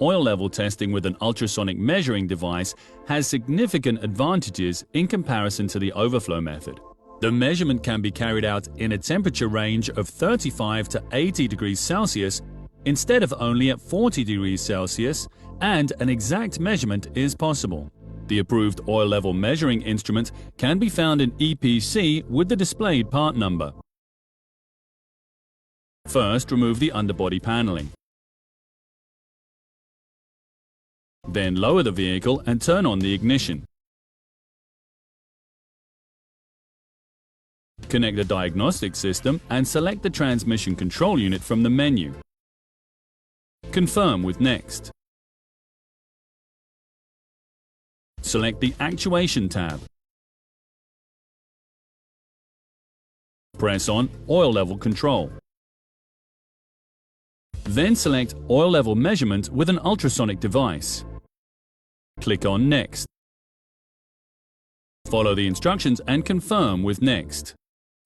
oil level testing with an ultrasonic measuring device has significant advantages in comparison to the overflow method. The measurement can be carried out in a temperature range of 35 to 80 degrees Celsius instead of only at 40 degrees Celsius, and an exact measurement is possible. The approved oil level measuring instrument can be found in EPC with the displayed part number. First, remove the underbody paneling. Then lower the vehicle and turn on the ignition. Connect the diagnostic system and select the transmission control unit from the menu. Confirm with Next. Select the Actuation tab. Press on Oil Level Control. Then select Oil Level Measurement with an ultrasonic device. Click on Next. Follow the instructions and confirm with Next.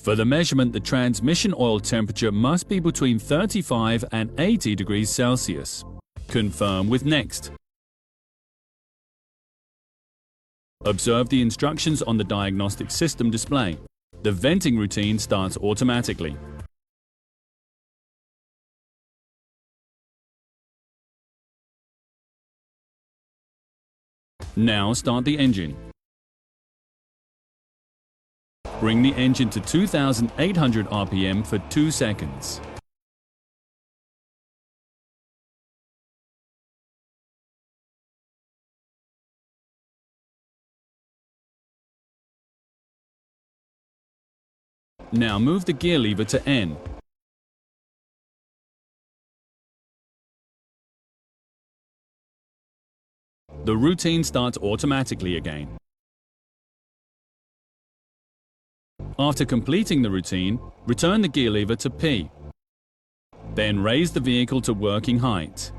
For the measurement, the transmission oil temperature must be between 35 and 80 degrees Celsius. Confirm with Next. Observe the instructions on the diagnostic system display. The venting routine starts automatically. Now start the engine. Bring the engine to 2,800 RPM for 2 seconds. Now move the gear lever to N. The routine starts automatically again. After completing the routine, return the gear lever to P. Then raise the vehicle to working height.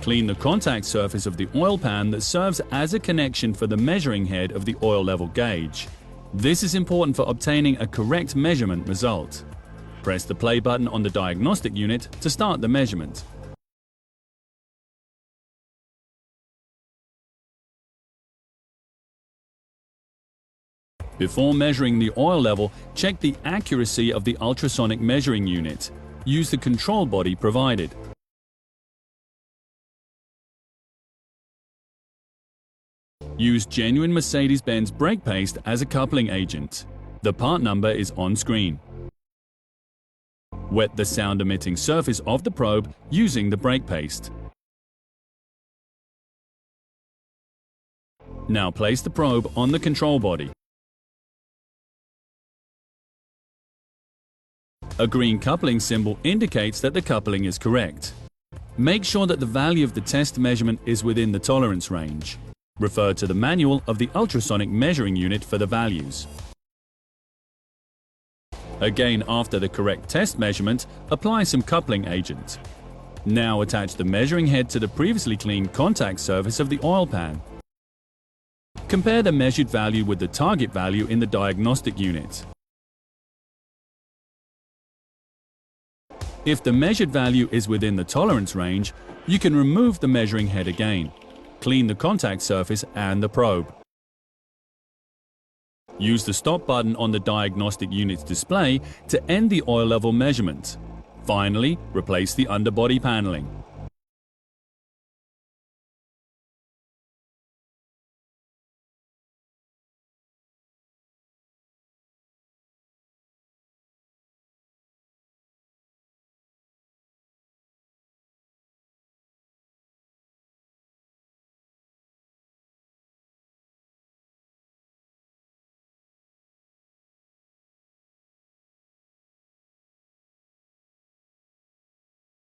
Clean the contact surface of the oil pan that serves as a connection for the measuring head of the oil level gauge. This is important for obtaining a correct measurement result. Press the play button on the diagnostic unit to start the measurement. Before measuring the oil level, check the accuracy of the ultrasonic measuring unit. Use the control body provided. Use genuine Mercedes-Benz brake paste as a coupling agent. The part number is on screen. Wet the sound-emitting surface of the probe using the brake paste. Now place the probe on the control body. A green coupling symbol indicates that the coupling is correct. Make sure that the value of the test measurement is within the tolerance range. Refer to the manual of the ultrasonic measuring unit for the values. Again, after the correct test measurement, apply some coupling agent. Now attach the measuring head to the previously cleaned contact surface of the oil pan. Compare the measured value with the target value in the diagnostic unit. If the measured value is within the tolerance range, you can remove the measuring head again. Clean the contact surface and the probe. Use the stop button on the diagnostic unit's display to end the oil level measurement. Finally, replace the underbody paneling.